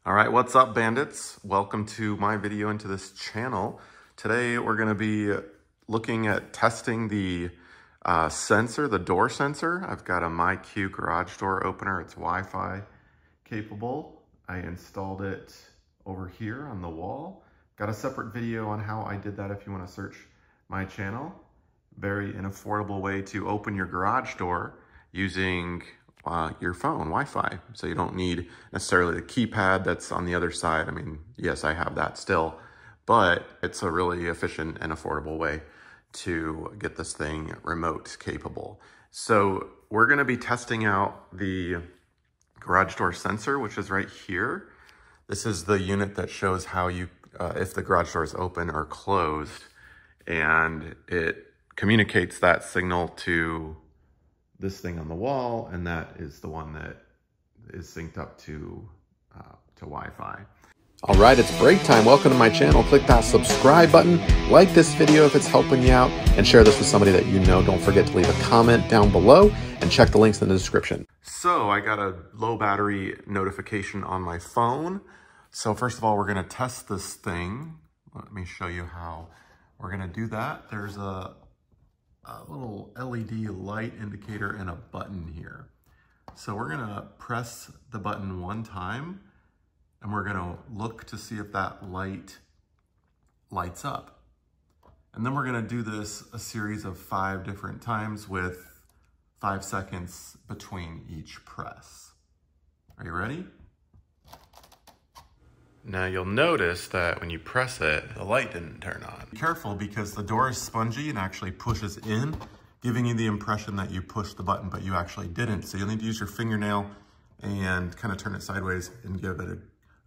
All right, what's up, bandits? Welcome to my video into this channel. Today we're going to be looking at testing the sensor, the door sensor. I've got a MyQ garage door opener. It's Wi-Fi capable. I installed it over here on the wall. Got a separate video on how I did that if you want to search my channel. Very affordable way to open your garage door using your phone, Wi-Fi. So you don't need necessarily the keypad that's on the other side. I mean, yes, I have that still, but it's a really efficient and affordable way to get this thing remote capable. So we're gonna be testing out the garage door sensor, which is right here. This is the unit that shows how you, if the garage door is open or closed, and it communicates that signal to this thing on the wall, and that is the one that is synced up to Wi-Fi. All right, it's break time. Welcome to my channel. Click that subscribe button, like this video if it's helping you out, and share this with somebody that you know. Don't forget to leave a comment down below and check the links in the description. So I got a low battery notification on my phone. So first of all, we're gonna test this thing. Let me show you how we're gonna do that. There's a little LED light indicator and a button here. So we're gonna press the button one time and we're gonna look to see if that light lights up. And then we're gonna do this a series of 5 different times with 5 seconds between each press. Are you ready? Now you'll notice that when you press it, the light didn't turn on. Be careful because the door is spongy and actually pushes in, giving you the impression that you pushed the button, but you actually didn't. So you'll need to use your fingernail and kind of turn it sideways and give it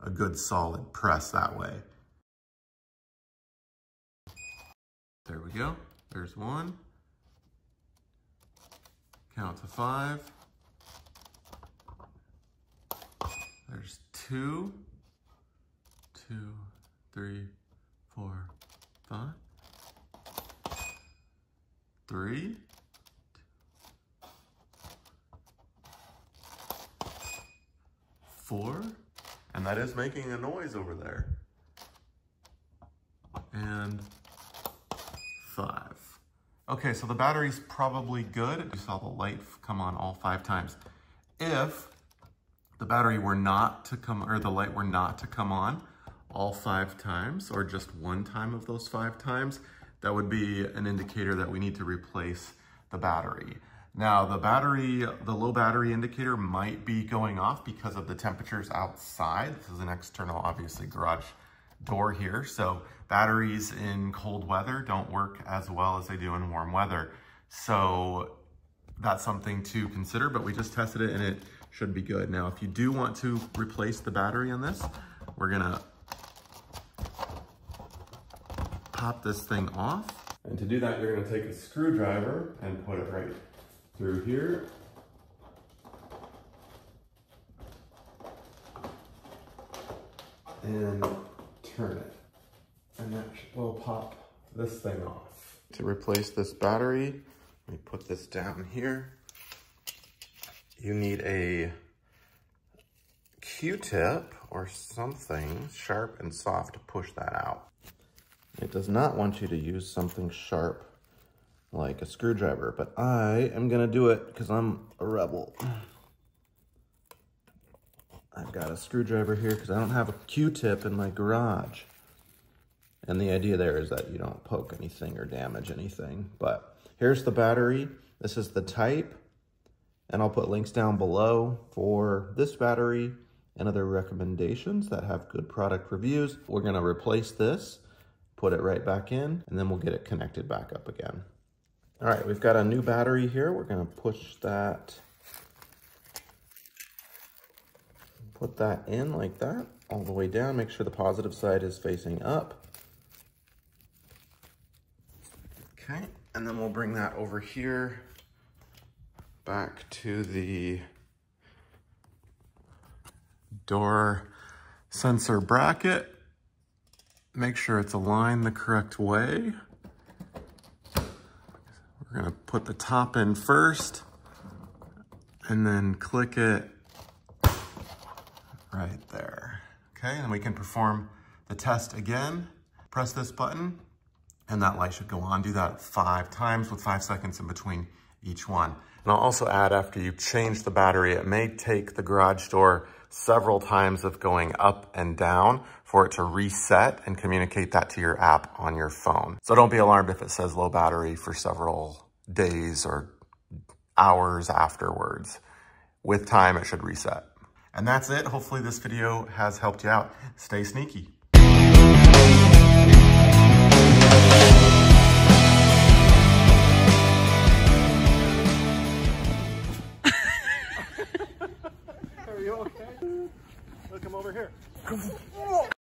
a good solid press that way. There we go. There's 1. Count to 5. There's 2. 2, 3, 4, 5. 3. 4. And that is making a noise over there. And 5. Okay, so the battery's probably good. You saw the light come on all 5 times. If the battery were not to come, or the light were not to come on all 5 times, or just 1 time of those 5 times, that would be an indicator that we need to replace the battery. Now, the low battery indicator might be going off because of the temperatures outside. This is an external, obviously, garage door here. So batteries in cold weather don't work as well as they do in warm weather. So that's something to consider, but we just tested it and it should be good. Now, if you do want to replace the battery on this, we're gonna pop this thing off. And to do that, you're gonna take a screwdriver and put it right through here. And turn it. And that will pop this thing off. To replace this battery, let me put this down here. You need a Q-tip or something sharp and soft to push that out. It does not want you to use something sharp like a screwdriver, but I am gonna do it because I'm a rebel. I've got a screwdriver here because I don't have a Q-tip in my garage. And the idea there is that you don't poke anything or damage anything. But here's the battery. This is the type. And I'll put links down below for this battery and other recommendations that have good product reviews. We're gonna replace this, put it right back in, and then we'll get it connected back up again. All right, we've got a new battery here. We're gonna push that, put that in like that, all the way down. Make sure the positive side is facing up. Okay, and then we'll bring that over here back to the door sensor bracket. Make sure it's aligned the correct way. We're gonna put the top in first and then click it right there. Okay, and then we can perform the test again. Press this button and that light should go on. Do that 5 times with 5 seconds in between each one. And I'll also add, after you change the battery, it may take the garage door several times of going up and down for it to reset and communicate that to your app on your phone. So don't be alarmed if it says low battery for several days or hours afterwards. With time, it should reset. And that's it. Hopefully this video has helped you out. Stay sneaky. Are you okay? Look, come over here.